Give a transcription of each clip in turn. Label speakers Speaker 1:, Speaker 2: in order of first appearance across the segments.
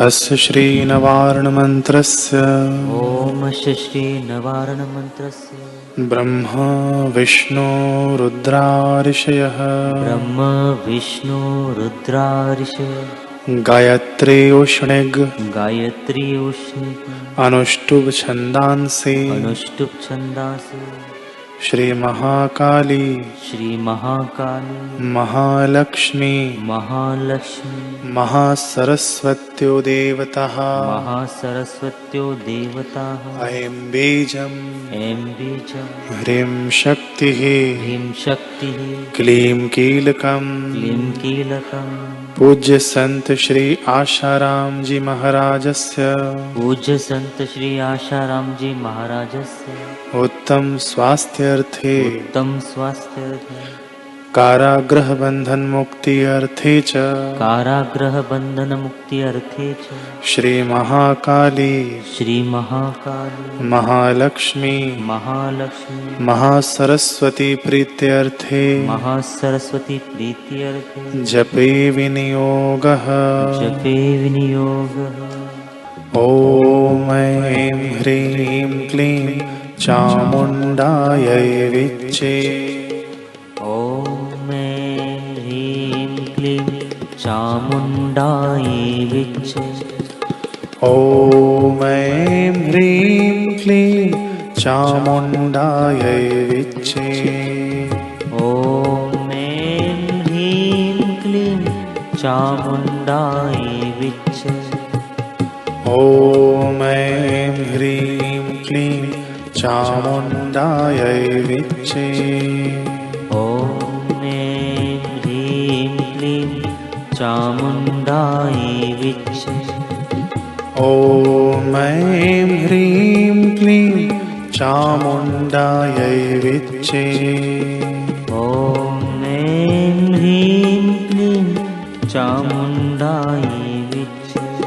Speaker 1: अस्य श्रीनवारणमन्त्रस्य
Speaker 2: ॐ श्रीनवारणमन्त्रस्य
Speaker 1: ब्रह्मा विष्णु रुद्राऋषयः
Speaker 2: ब्रह्म विष्णु रुद्राऋषयः
Speaker 1: गायत्री उष्णिग्
Speaker 2: गायत्री उष्णि
Speaker 1: अनुष्टुप् छन्दांसि
Speaker 2: अनुष्टुप् छन्दांसि
Speaker 1: श्री महाकाली
Speaker 2: श्री महाकाली
Speaker 1: महालक्ष्मी
Speaker 2: महालक्ष्मी
Speaker 1: महासरस्वत्यो देवतः
Speaker 2: महासरस्वत्यो देवताः
Speaker 1: ऐं बीजम्
Speaker 2: ऐं बीजं
Speaker 1: ह्रीं शक्तिः
Speaker 2: ह्रीं शक्तिः
Speaker 1: क्लीं कीलकम्
Speaker 2: क्लीं कीलकम्
Speaker 1: पूज्य संत श्री आशाराम जी महाराजस्य
Speaker 2: पूज्य संत श्री आशाराम जी महाराजस्य
Speaker 1: उत्तम स्वास्थ्यर्थे
Speaker 2: उत्तम स्वास्थ्यर्थे
Speaker 1: कारागृह बंधन मुक्ति अर्थे च
Speaker 2: कारागृह बंधन मुक्ति अर्थे च
Speaker 1: श्री महाकाली महालक्ष्मी
Speaker 2: महालक्ष्मी
Speaker 1: महासरस्वती प्रीत्यर्थे
Speaker 2: महासरस्वती प्रीत्यर्थे
Speaker 1: जपे विनियोगः ॐ ऐं ह्रीं क्लीं चामुण्डायै विच्चे
Speaker 2: ॐ ह्रीं क्लीं चामुण्डायै विच्चे
Speaker 1: ॐ ऐं ह्रीं क्लीं चामुण्डायै विच्चे
Speaker 2: ॐ ह्रीं क्लीं चामुण्डायै विच्चे
Speaker 1: ॐ ऐं ह्रीं क्लीं चामुण्डायै विच्चे
Speaker 2: ॐ ह्रीं क्लीं चामुण्डायै विच्चे
Speaker 1: ॐ ऐं ह्रीं क्लीं चामुण्डायै विच्चे
Speaker 2: ॐ ह्रीं क्लीं चामुण्डायै विच्चे
Speaker 1: ॐ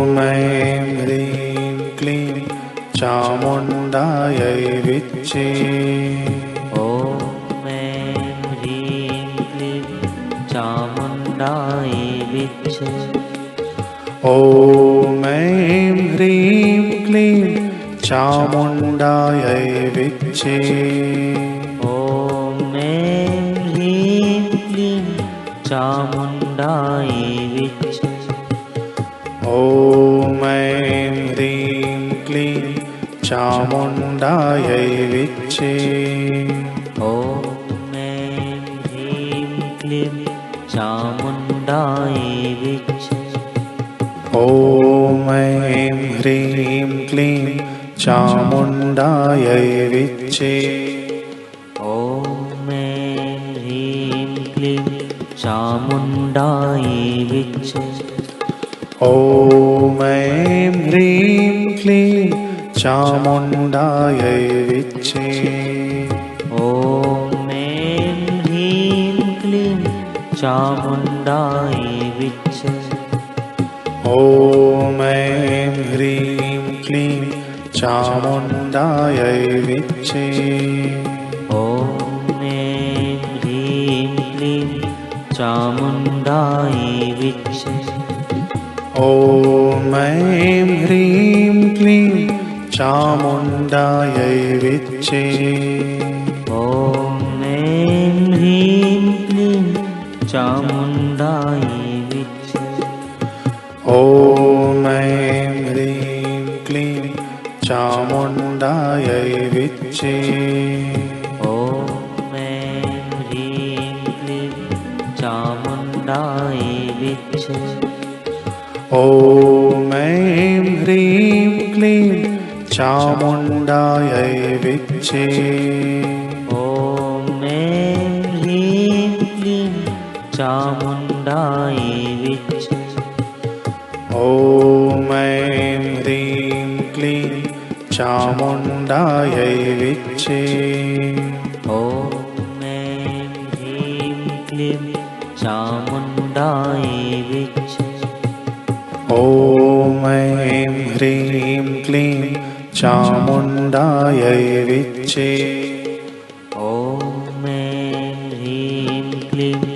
Speaker 1: ऐं ह्रीं क्लीं चामुण्डायै विच्चे
Speaker 2: ॐ ह्रीं क्लीं चामुण्डायै विच्चे
Speaker 1: ॐ ऐं ह्रीं क्लीं चामुण्डायै विच्चे
Speaker 2: ॐ ह्रीं क्लीं चामुण्डायै विच्चे
Speaker 1: ॐ ऐं ह्रीं क्लीं चामुण्डायै विच्चे
Speaker 2: ॐ ह्रीं क्लीं चामुण्डायै विच्चे
Speaker 1: ॐ ऐं ह्रीं क्लीं चामुण्डायै विच्चे
Speaker 2: ॐ ह्रीं क्लीं चामुण्डायै विच्चे
Speaker 1: ॐ ऐं ह्रीं क्लीं चामुण्डायै विच्चे
Speaker 2: ॐ ह्रीं क्लीं चामुण्डायै विच्चे
Speaker 1: ॐ ऐं ह्रीं क्लीं चामुण्डायै विच्चे
Speaker 2: ॐ ह्रीं क्लीं चामुण्डायै विच्चे
Speaker 1: ॐ ऐं ह्रीं क्लीं चामुण्डायै विच्चे
Speaker 2: ॐ ह्रीं क्लीं चामुण्डायै विच्चे
Speaker 1: ॐ ऐं ह्रीं क्लीं चामुण्डायै विच्चे
Speaker 2: ॐ ह्रीं क्लीं चामुण्डायै विच्चे
Speaker 1: ॐ ऐं ह्रीं क्लीं चामुण्डायै विच्चे
Speaker 2: ॐ ह्रीं क्लीं चामुण्डायै विच्चे
Speaker 1: ॐ ऐं ह्रीं क्लीं चामुण्डायै विच्चे
Speaker 2: ॐ ह्रीं क्लीं चामुण्डायै विच्चे
Speaker 1: ॐ ऐं ह्रीं क्लीं चामुण्डायै विच्चे
Speaker 2: ॐ ह्रीं क्लीं